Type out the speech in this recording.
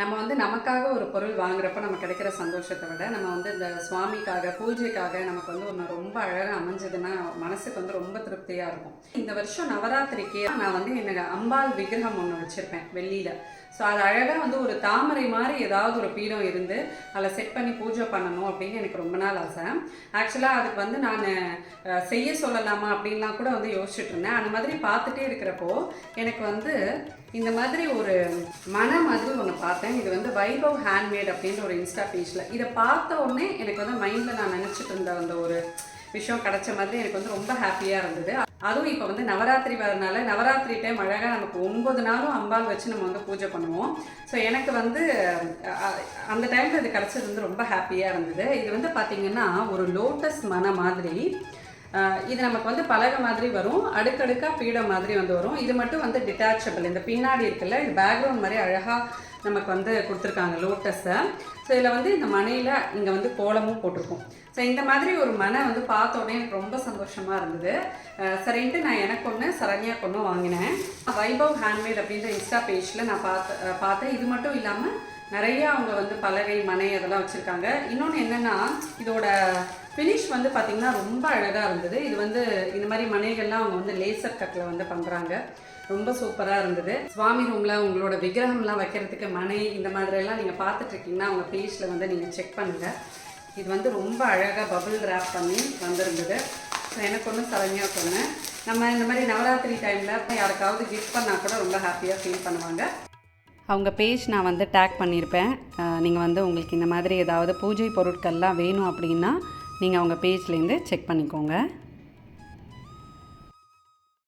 நம்ம வந்து நமக்காக ஒரு பொருள் வாங்குறப்ப நமக்கு கிடைக்கிற சந்தோஷத்தை விட நம்ம வந்து இந்த சுவாமிக்காக பூஜைக்காக நமக்கு வந்து ஒன்று ரொம்ப அழகாக அமைஞ்சதுன்னா மனசுக்கு வந்து ரொம்ப திருப்தியாக இருக்கும். இந்த வருஷம் நவராத்திரிக்கு நான் வந்து என்னோட அம்பாள் விக்கிரகம் ஒன்று வச்சுருப்பேன் வெள்ளியில். ஸோ அது அழகாக வந்து ஒரு தாமரை மாதிரி ஏதாவது ஒரு பீடம் இருந்து அதில் செட் பண்ணி பூஜை பண்ணணும் அப்படின்னு எனக்கு ரொம்ப நாள் ஆசை. ஆக்சுவலாக அதுக்கு வந்து நான் செய்ய சொல்லலாமா அப்படின்லாம் கூட வந்து யோசிச்சுட்டு இருந்தேன். அந்த மாதிரி பார்த்துட்டே இருக்கிறப்போ எனக்கு வந்து இந்த மாதிரி ஒரு மன மாதிரி ஒன்று பார்த்தேன். இது வந்து வைபவ் ஹேண்ட்மேட் அப்படின்ற ஒரு இன்ஸ்டா பேஜில் இதை பார்த்த உடனே எனக்கு வந்து மைண்டில் நான் நினச்சிட்டு இருந்த அந்த ஒரு விஷயம் கிடைச்ச மாதிரி எனக்கு வந்து ரொம்ப ஹாப்பியாக இருந்தது. அதுவும் இப்போ வந்து நவராத்திரி வரனால நவராத்திரி டைம் அழகாக நமக்கு 9 நாளும் அம்பாள் வச்சு நம்ம வந்து பூஜை பண்ணுவோம். ஸோ எனக்கு வந்து அந்த டைமில் இது கிடச்சது வந்து ரொம்ப ஹாப்பியாக இருந்தது. இது வந்து பார்த்திங்கன்னா ஒரு லோட்டஸ் மன மாதிரி. இது நமக்கு வந்து பலகை மாதிரி வரும், அடுக்கடுக்காக பீடம் மாதிரி வந்து வரும். இது மட்டும் வந்து டிட்டாச்சபிள். இந்த பின்னாடி இருக்குல்ல, இது பேக்ரவுண்ட் மாதிரி அழகாக நமக்கு வந்து கொடுத்துருக்காங்க லோட்டஸை. ஸோ இதில் வந்து இந்த மனையில் இங்கே வந்து கோலமும் போட்டிருக்கோம். ஸோ இந்த மாதிரி ஒரு மனை வந்து பார்த்த உடனே எனக்கு ரொம்ப சந்தோஷமாக இருந்தது. சரின்ட்டு நான் எனக்கு ஒன்று சரண்யாக்கு ஒன்று வாங்கினேன். வைபவ் ஹேண்ட்மேட் அப்படின்ற இன்ஸ்டா பேஜில் நான் பார்த்தேன். இது மட்டும் இல்லாமல் நிறையா அவங்க வந்து பலகை மனை அதெல்லாம் வச்சுருக்காங்க. இன்னொன்று என்னென்னா இதோட ஃபினிஷ் வந்து பார்த்திங்கன்னா ரொம்ப அழகாக இருந்தது. இது வந்து இந்த மாதிரி மனைகள்லாம் அவங்க வந்து லேசர் கட்டில் வந்து பண்ணுறாங்க. ரொம்ப சூப்பராக இருந்தது. சுவாமி ரூமில் உங்களோட விக்கிரகம்லாம் வைக்கிறதுக்கு மனை இந்த மாதிரியெல்லாம் நீங்கள் பார்த்துட்ருக்கீங்கன்னா அவங்க பேஜில் வந்து நீங்கள் செக் பண்ணுங்கள். இது வந்து ரொம்ப அழகாக பபிள் ரேப் பண்ணி வந்திருந்தது. ஸோ எனக்கு ஒன்று சரண்யா சொன்னேன். நம்ம இந்த மாதிரி நவராத்திரி டைமில் யாருக்காவது கிஃப்ட் பண்ணால் கூட ரொம்ப ஹாப்பியாக ஃபீல் பண்ணுவாங்க. அவங்க பேஜ் நான் வந்து டேக் பண்ணியிருப்பேன். நீங்கள் வந்து உங்களுக்கு இந்த மாதிரி ஏதாவது பூஜை பொருட்கள்லாம் வேணும் அப்படின்னா நீங்கள் அவங்க பேஜ்லேருந்து செக் பண்ணிக்கோங்க.